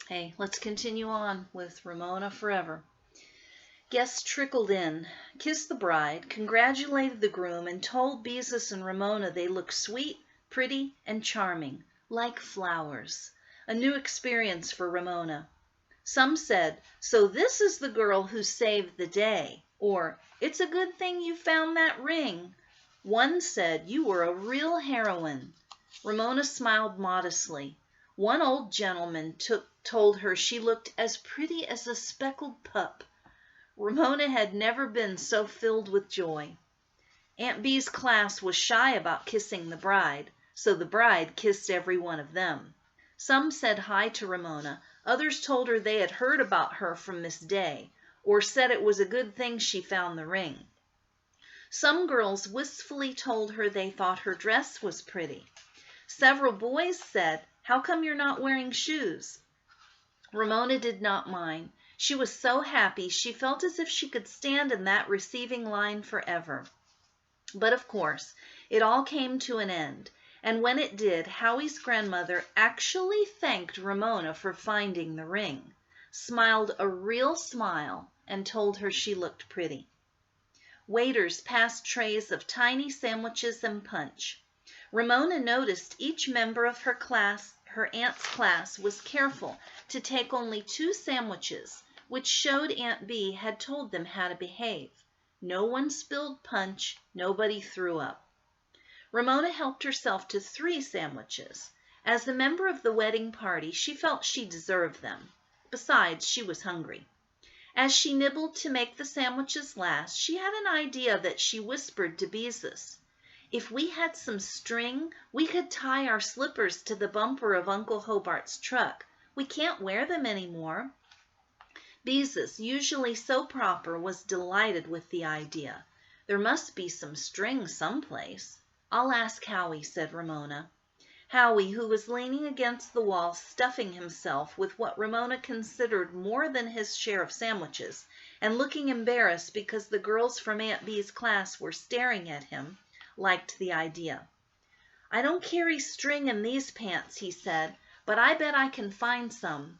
Hey, let's continue on with Ramona Forever. Guests trickled in, kissed the bride, congratulated the groom, and told Beezus and Ramona they looked sweet, pretty, and charming, like flowers. A new experience for Ramona. Some said, "So this is the girl who saved the day," or "It's a good thing you found that ring." One said, "You were a real heroine." Ramona smiled modestly. One old gentleman told her she looked as pretty as a speckled pup. Ramona had never been so filled with joy. Aunt Bee's class was shy about kissing the bride, so the bride kissed every one of them. Some said hi to Ramona, others told her they had heard about her from Miss Day, or said it was a good thing she found the ring. Some girls wistfully told her they thought her dress was pretty. Several boys said, "How come you're not wearing shoes?" Ramona did not mind. She was so happy she felt as if she could stand in that receiving line forever. But of course, it all came to an end, and when it did, Howie's grandmother actually thanked Ramona for finding the ring, smiled a real smile, and told her she looked pretty. Waiters passed trays of tiny sandwiches and punch. Ramona noticed each member of her aunt's class, was careful to take only 2 sandwiches, which showed Aunt Bee had told them how to behave. No one spilled punch, nobody threw up. Ramona helped herself to 3 sandwiches. As the member of the wedding party, she felt she deserved them. Besides, she was hungry. As she nibbled to make the sandwiches last, she had an idea that she whispered to Beezus. "If we had some string, we could tie our slippers to the bumper of Uncle Hobart's truck. We can't wear them anymore." Beezus, usually so proper, was delighted with the idea. There must be some string someplace. "I'll ask Howie," said Ramona. Howie, who was leaning against the wall stuffing himself with what Ramona considered more than his share of sandwiches, and looking embarrassed because the girls from Aunt Bee's class were staring at him, liked the idea. "I don't carry string in these pants," he said, "but I bet I can find some."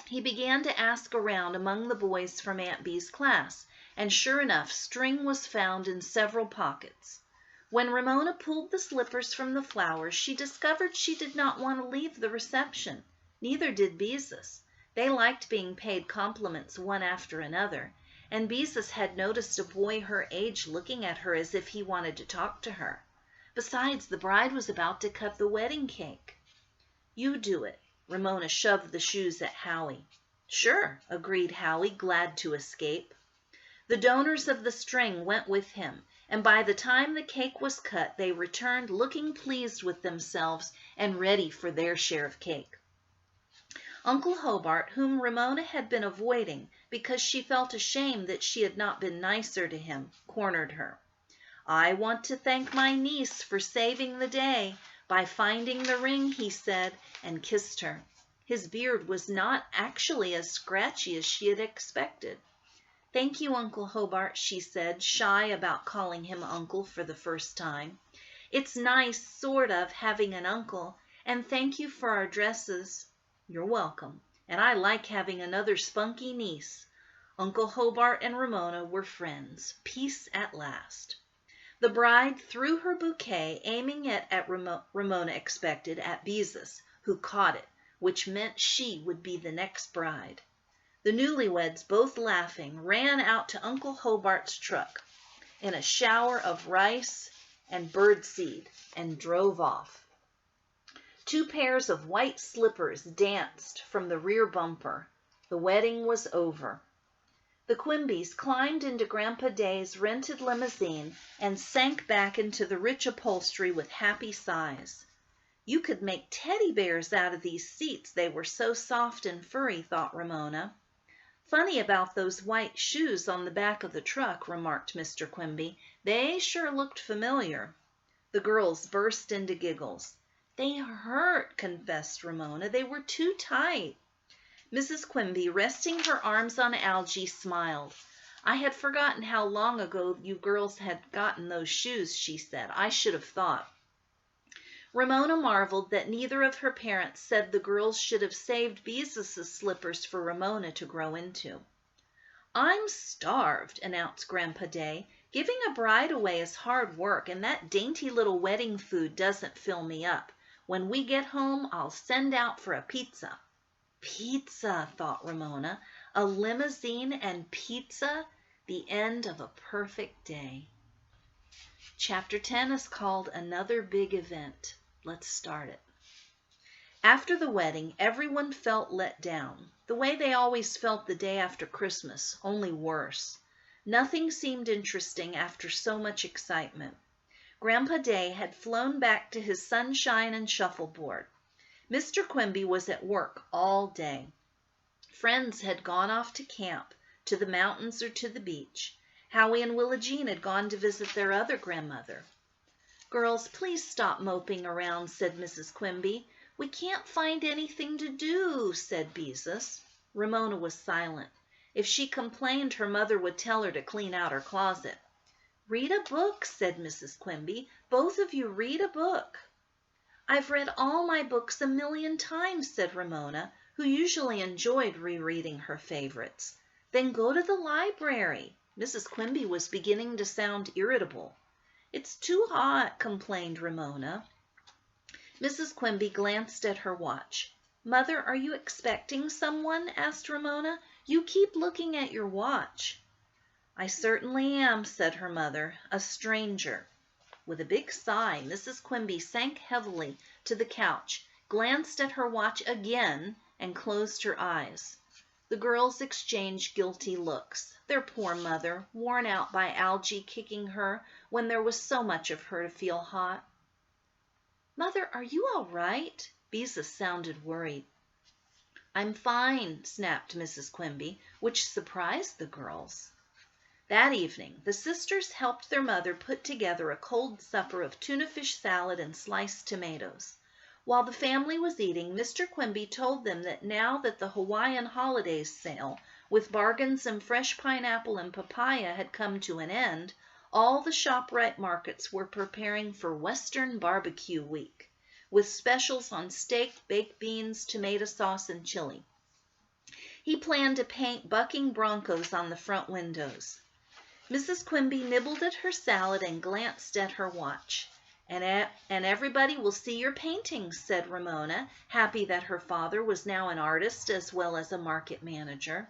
He began to ask around among the boys from Aunt Bee's class, and sure enough, string was found in several pockets. When Ramona pulled the slippers from the flowers, she discovered she did not want to leave the reception. Neither did Beezus. They liked being paid compliments one after another, and Beezus had noticed a boy her age looking at her as if he wanted to talk to her. Besides, the bride was about to cut the wedding cake. "You do it." Ramona shoved the shoes at Howie. "Sure," agreed Howie, glad to escape. The donors of the string went with him, and by the time the cake was cut, they returned looking pleased with themselves and ready for their share of cake. Uncle Hobart, whom Ramona had been avoiding because she felt ashamed that she had not been nicer to him, cornered her. "I want to thank my niece for saving the day by finding the ring," he said, and kissed her. His beard was not actually as scratchy as she had expected. "Thank you, Uncle Hobart," she said, shy about calling him uncle for the first time. "It's nice, sort of, having an uncle, and thank you for our dresses." "You're welcome, and I like having another spunky niece." Uncle Hobart and Ramona were friends. Peace at last. The bride threw her bouquet, aiming it at Ramona expected, at Beezus, who caught it, which meant she would be the next bride. The newlyweds, both laughing, ran out to Uncle Hobart's truck in a shower of rice and birdseed and drove off. 2 pairs of white slippers danced from the rear bumper. The wedding was over. The Quimbys climbed into Grandpa Day's rented limousine and sank back into the rich upholstery with happy sighs. "You could make teddy bears out of these seats, they were so soft and furry," thought Ramona. "Funny about those white shoes on the back of the truck," remarked Mr. Quimby. "They sure looked familiar." The girls burst into giggles. "They hurt," confessed Ramona. "They were too tight." Mrs. Quimby, resting her arms on Algy, smiled. "I had forgotten how long ago you girls had gotten those shoes," she said. "I should have thought." Ramona marveled that neither of her parents said the girls should have saved Beezus' slippers for Ramona to grow into. "I'm starved," announced Grandpa Day. "Giving a bride away is hard work, and that dainty little wedding food doesn't fill me up. When we get home, I'll send out for a pizza." Pizza, thought Ramona. A limousine and pizza, the end of a perfect day. Chapter 10 is called Another Big Event. Let's start it. After the wedding, everyone felt let down, the way they always felt the day after Christmas, only worse. Nothing seemed interesting after so much excitement. Grandpa Day had flown back to his sunshine and shuffleboard. Mr. Quimby was at work all day. Friends had gone off to camp, to the mountains or to the beach. Howie and Willa Jean had gone to visit their other grandmother. "Girls, please stop moping around," said Mrs. Quimby. "We can't find anything to do," said Beezus. Ramona was silent. If she complained, her mother would tell her to clean out her closet. "Read a book," said Mrs. Quimby. "Both of you read a book." "I've read all my books 1,000,000 times," said Ramona, who usually enjoyed rereading her favorites. "Then go to the library." Mrs. Quimby was beginning to sound irritable. "It's too hot," complained Ramona. Mrs. Quimby glanced at her watch. "Mother, are you expecting someone?" asked Ramona. "You keep looking at your watch." "I certainly am," said her mother. "A stranger." With a big sigh, Mrs. Quimby sank heavily to the couch, glanced at her watch again, and closed her eyes. The girls exchanged guilty looks. Their poor mother, worn out by Algy kicking her when there was so much of her to feel hot. "Mother, are you all right?" Beezus sounded worried. "I'm fine," snapped Mrs. Quimby, which surprised the girls. That evening, the sisters helped their mother put together a cold supper of tuna fish salad and sliced tomatoes. While the family was eating, Mr. Quimby told them that now that the Hawaiian holidays sale, with bargains and fresh pineapple and papaya, had come to an end, all the ShopRite markets were preparing for Western Barbecue Week, with specials on steak, baked beans, tomato sauce, and chili. He planned to paint bucking broncos on the front windows. Mrs. Quimby nibbled at her salad and glanced at her watch. And everybody will see your paintings," said Ramona, happy that her father was now an artist as well as a market manager.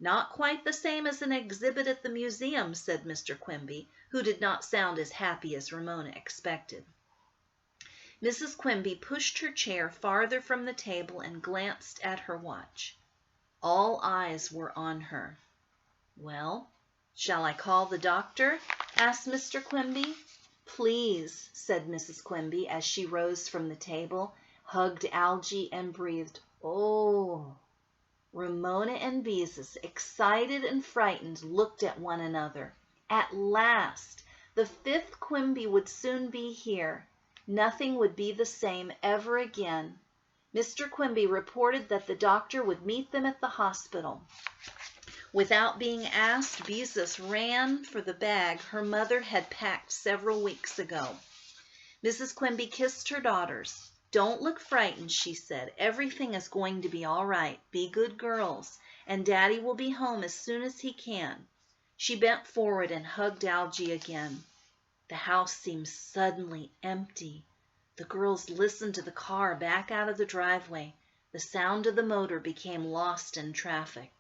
"Not quite the same as an exhibit at the museum," said Mr. Quimby, who did not sound as happy as Ramona expected. Mrs. Quimby pushed her chair farther from the table and glanced at her watch. All eyes were on her. "Well, shall I call the doctor?" asked Mr. Quimby. "Please," said Mrs. Quimby as she rose from the table, hugged Algy, and breathed, "Oh." Ramona and Beezus, excited and frightened, looked at one another. At last! The fifth Quimby would soon be here. Nothing would be the same ever again. Mr. Quimby reported that the doctor would meet them at the hospital. Without being asked, Beezus ran for the bag her mother had packed several weeks ago. Mrs. Quimby kissed her daughters. "Don't look frightened," she said. "Everything is going to be all right. Be good girls, and Daddy will be home as soon as he can." She bent forward and hugged Algy again. The house seemed suddenly empty. The girls listened to the car back out of the driveway. The sound of the motor became lost in traffic.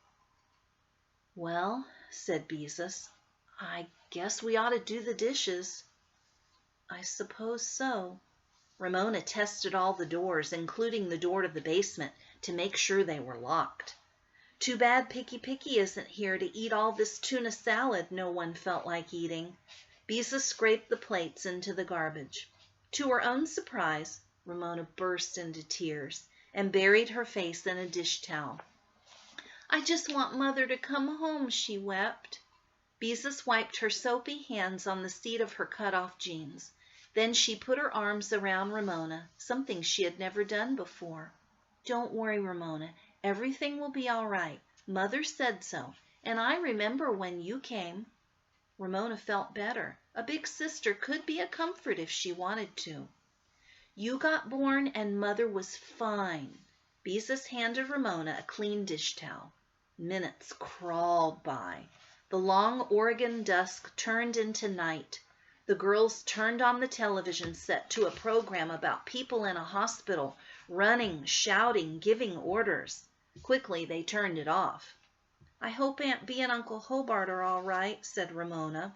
"Well," said Beezus, "I guess we ought to do the dishes." "I suppose so." Ramona tested all the doors, including the door to the basement, to make sure they were locked. "Too bad Picky isn't here to eat all this tuna salad no one felt like eating." Beezus scraped the plates into the garbage. To her own surprise, Ramona burst into tears and buried her face in a dish towel. "I just want Mother to come home," she wept. Beezus wiped her soapy hands on the seat of her cut-off jeans. Then she put her arms around Ramona, something she had never done before. "Don't worry, Ramona. Everything will be all right. Mother said so, and I remember when you came." Ramona felt better. A big sister could be a comfort if she wanted to. You got born and Mother was fine. Beezus handed Ramona a clean dish towel. Minutes crawled by. The long Oregon dusk turned into night. The girls turned on the television set to a program about people in a hospital, running, shouting, giving orders. Quickly they turned it off. "I hope Aunt Bee and Uncle Hobart are all right," said Ramona.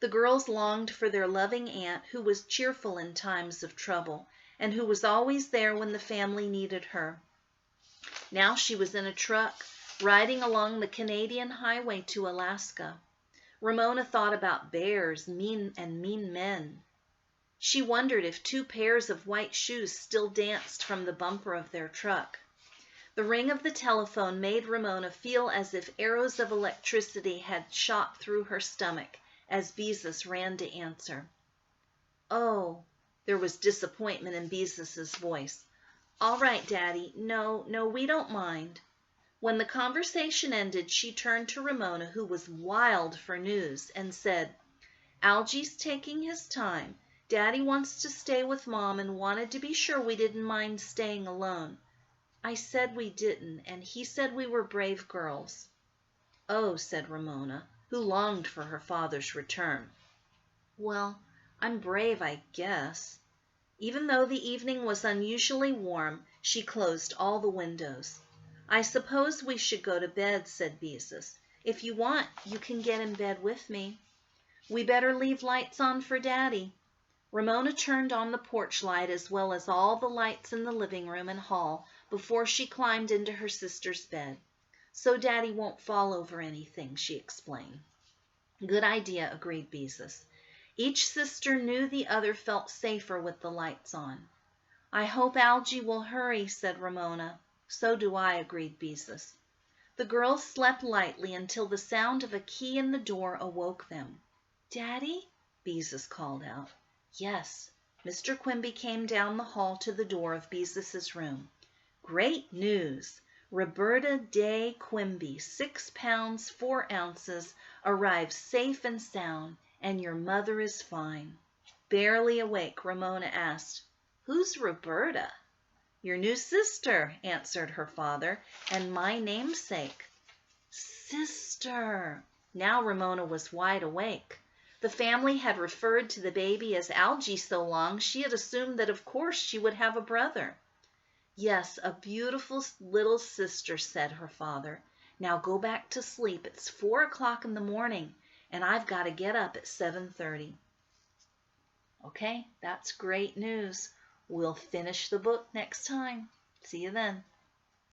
The girls longed for their loving aunt who was cheerful in times of trouble and who was always there when the family needed her. Now she was in a truck, riding along the Canadian highway to Alaska. Ramona thought about bears, mean men. She wondered if 2 pairs of white shoes still danced from the bumper of their truck. The ring of the telephone made Ramona feel as if arrows of electricity had shot through her stomach as Beezus ran to answer. "Oh," there was disappointment in Beezus's voice. "All right, Daddy. No, we don't mind." When the conversation ended, she turned to Ramona, who was wild for news, and said, "Algy's taking his time. Daddy wants to stay with Mom and wanted to be sure we didn't mind staying alone. I said we didn't, and he said we were brave girls." "Oh," said Ramona, who longed for her father's return. "Well, I'm brave, I guess." Even though the evening was unusually warm, she closed all the windows. "I suppose we should go to bed," said Beezus. "If you want, you can get in bed with me." "We better leave lights on for Daddy." Ramona turned on the porch light as well as all the lights in the living room and hall before she climbed into her sister's bed. "So Daddy won't fall over anything," she explained. "Good idea," agreed Beezus. Each sister knew the other felt safer with the lights on. "I hope Algy will hurry," said Ramona. "So do I," agreed Beezus. The girls slept lightly until the sound of a key in the door awoke them. "Daddy?" Beezus called out. "Yes." Mr. Quimby came down the hall to the door of Beezus's room. "Great news! Roberta Day Quimby, 6 pounds 4 ounces, arrived safe and sound, and your mother is fine." Barely awake, Ramona asked, "Who's Roberta?" "Your new sister," answered her father, "and my namesake." Sister! Now Ramona was wide awake. The family had referred to the baby as Algy so long she had assumed that of course she would have a brother. "Yes, a beautiful little sister," said her father. "Now go back to sleep. It's 4 o'clock in the morning, and I've got to get up at 7:30. Okay, that's great news. We'll finish the book next time. See you then.